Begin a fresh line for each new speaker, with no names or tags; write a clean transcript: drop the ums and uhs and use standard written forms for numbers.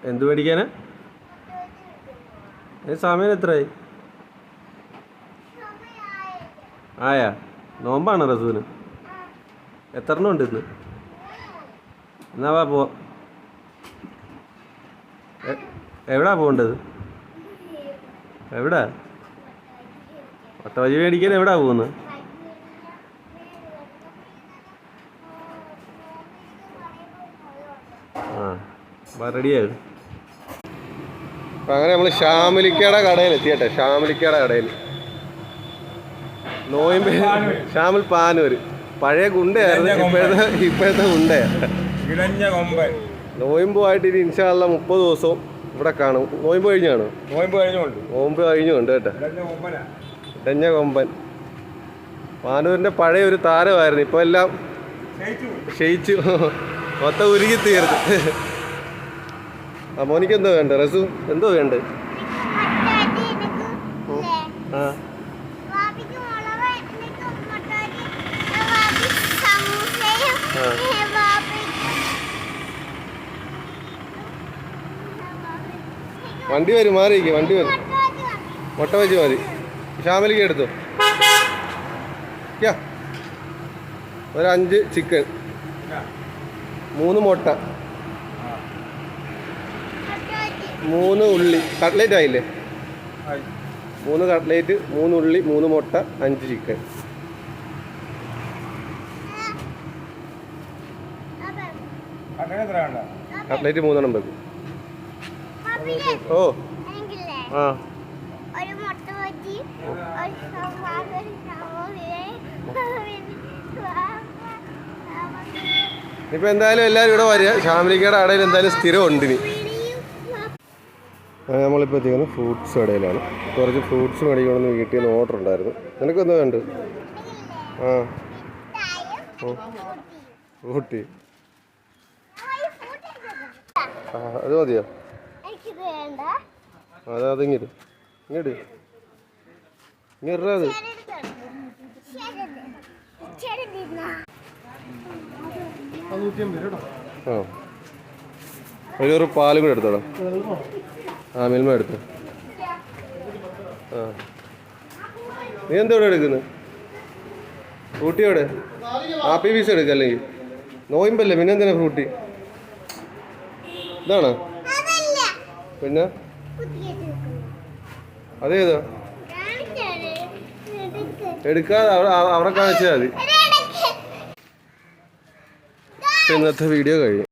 എന്ത് മേടിക്കാനാ? സമയം എത്രയായി? ആയാ? നോമ്പാണ് റസൂന്. എത്ര എണ്ണം ഉണ്ട് ഇന്ന്? എന്നാ വാ പോ. എവിടാ പോകേണ്ടത്? എവിടാ? ഒട്ടവജി മേടിക്കാൻ എവിടാ പോകുന്നത്? ആ റെഡിയാകും. അപ്പം അങ്ങനെ നമ്മൾ ഷാമിലിക്കയുടെ കടയിൽ എത്തിയട്ടെ. ഷാമിലിക്കയുടെ കടയിൽ നോയിമ്പ് ഷാമിൽ പാനൂർ പഴയ ഗുണ്ടയായിരുന്നു, ഇപ്പോഴത്തെ ഗുണ്ടയാണ്. നോയമ്പുമായിട്ട് ഇനി ഇൻഷാ അല്ലാഹ് 30 ദിവസവും ഇവിടെ കാണും. നോയമ്പ് കഴിഞ്ഞാണ്? നോയമ്പ് കഴിഞ്ഞുണ്ട് കേട്ടോ. ഇടഞ്ഞ കൊമ്പൻ പാനൂരിൻ്റെ പഴയ ഒരു താരമായിരുന്നു. ഇപ്പോൾ എല്ലാം ക്ഷയിച്ചു, മൊത്തം ഉരുകി തീർന്നു. ആ മോനിക്ക് എന്തോ വേണ്ട? റസു എന്തോ വേണ്ട? ആ വണ്ടി വരും, മാറിയിരിക്കും, വണ്ടി വരും. മുട്ട വെച്ച് മതി. ഷാമിലിക്ക് എടുത്തു. ഒരു 5 ചിക്കൻ, 3 മുട്ട, 3 ഉള്ളി. കട്ട്ലേറ്റ് ആയില്ലേ? 3 കട്ട്ലേറ്റ്, 3 ഉള്ളി, 3 മുട്ട, 5 ചിക്കൻ. കട്ട്ലേറ്റ് 3 എണ്ണം വെക്കും. ഓ ആ ഇപ്പം എന്തായാലും എല്ലാവരും ഇവിടെ വരിക. ഷാമിലിക്കയുടെ കടയിൽ എന്തായാലും സ്ഥിരം ഉണ്ട്. ഇനി നമ്മളിപ്പോൾ എത്തിക്കുന്നത് ഫ്രൂട്ട്സ് കടയിലാണ്. കുറച്ച് ഫ്രൂട്ട്സ് മേടിക്കണമെന്ന് വീട്ടിൽ നിന്ന് ഓർഡർ ഉണ്ടായിരുന്നു. നിനക്കൊന്നും വേണ്ട? ആ ഫ്രൂട്ടി അത് മതിയോ? അതിങ്ങോട്ട് ഇങ്ങോട്ട് ഇങ്ങോട്ട് ആ ഒരു പാലും കൂടെ എടുത്തോടാ. ആ മിൽമ എടുത്തു. ആ നീ എന്തോടെ എടുക്കുന്നത്? ഫ്രൂട്ടിയോടെ ആപ്പി പീസ് എടുക്കുക. അല്ലെങ്കിൽ നോയമ്പല്ലേ, പിന്നെ എന്തിനാ ഫ്രൂട്ടി? ഇതാണോ? പിന്നെ അതേതാ? എടുക്കാതെ അവിടെ കാണിച്ചാൽ മതി. ഇന്നത്തെ വീഡിയോ കഴിയും.